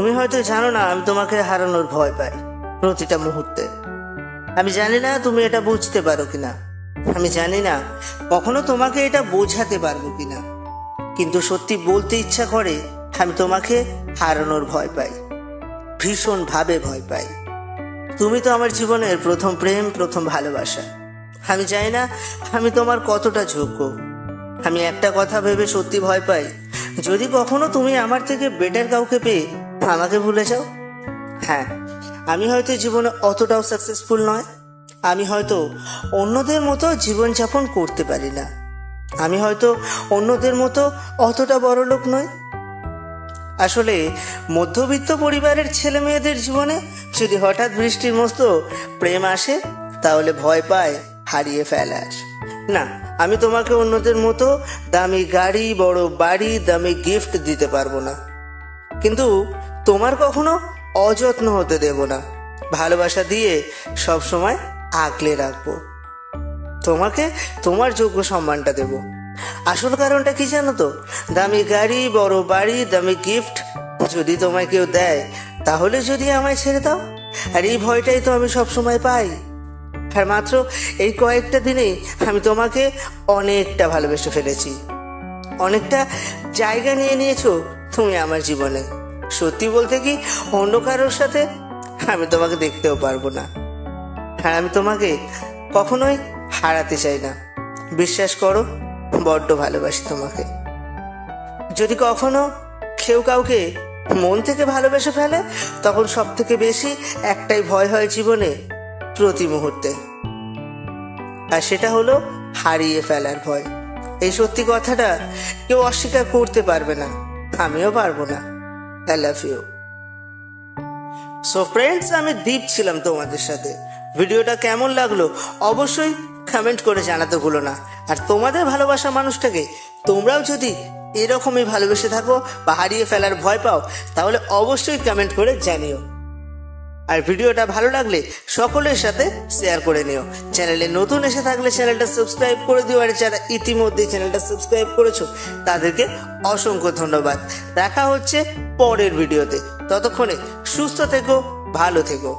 তুমি হয়তো জানো না আমি তোমাকে হারানোর ভয় পাই প্রতিটা মুহূর্তে। আমি জানি না তুমি এটা বুঝতে পারো কিনা, আমি জানি না কখনো তোমাকে এটা বোঝাতে পারবো কিনা, কিন্তু সত্যি বলতে ইচ্ছা করে আমি তোমাকে হারানোর ভয় পাই, ভীষণ ভাবে ভয় পাই। তুমি তো আমার জীবনের প্রথম প্রেম, প্রথম ভালোবাসা। আমি জানি না আমি তোমার কতটা যোগ্য। আমি একটা কথা ভেবে সত্যি ভয় পাই, যদি কখনো তুমি আমার থেকে বেটার কাউকে পেয়ে আমাকে ভুলে যাও। হ্যাঁ, আমি হয়তো জীবনে অতটাও সাকসেসফুল নয়, আমি হয়তো অন্যদের মতো জীবনযাপন করতে পারি না, আমি হয়তো অন্যদের মতো অতটা বড় লোক নয়। আসলে মধ্যবিত্ত পরিবারের ছেলে মেয়েদের জীবনে যদি হঠাৎ বৃষ্টির মতো প্রেম আসে তাহলে ভয় পায় হারিয়ে ফেলার। না, আমি তোমাকে অন্যদের মতো দামি গাড়ি, বড় বাড়ি, দামি গিফট দিতে পারবো না, কিন্তু তোমার কখনো অযত্ন হতে দেব না। ভালোবাসা দিয়ে সব সময় আগলে রাখবো, তোমাকে তোমার যোগ্য সম্মানটা দেব। আসল কারণটা কি জানো তো? দামি গাড়ি, বড় বাড়ি, দামি গিফট যদি তোমায় কেউ দেয় তাহলে যদি আমায় ছেড়ে দাও, আর এই ভয়টাই তো আমি সব সময় পাই। আর মাত্র এই কয়েকটা দিনেই আমি তোমাকে অনেকটা ভালোবেসে ফেলেছি, অনেকটা জায়গা নিয়ে নিয়েছো তুমি আমার জীবনে। সত্যি বলতে কি, অন্য কারোর সাথে আমি তোমাকে দেখতেও পারবো না, আর আমি তোমাকে কখনোই হারাতে চাই না। বিশ্বাস করো, বড্ড ভালোবাসি তোমাকে। যদি কখনো কেউ কাউকে মন থেকে ভালোবেসে ফেলে তখন সব থেকে বেশি একটাই ভয় হয় জীবনে প্রতি মুহূর্তে, আর সেটা হলো হারিয়ে ফেলার ভয়। এই সত্যি কথাটা কেউ অস্বীকার করতে পারবে না, আমিও পারবো না। I love you. So friends, আমি দীপ ছিলাম তোমাদের সাথে। ভিডিওটা কেমন লাগলো অবশ্যই কমেন্ট করে জানাতে ভুলো না। আর তোমাদের ভালোবাসা মানুষটাকে তোমরাও যদি এরকমই ভালোবেসে থাকো বা হারিয়ে ফেলার ভয় পাও তাহলে অবশ্যই কমেন্ট করে জানিও। আর ভিডিওটা ভালো লাগলে সকলের সাথে শেয়ার করে নিও। চ্যানেলে নতুন এসে থাকলে চ্যানেলটা সাবস্ক্রাইব করে দিও, আর যারা ইতিমধ্যে চ্যানেলটা সাবস্ক্রাইব করেছো তাদেরকে অসংখ্য ধন্যবাদ। দেখা হচ্ছে পরের ভিডিওতে, ততক্ষণে সুস্থ থেকো, ভালো থেকো।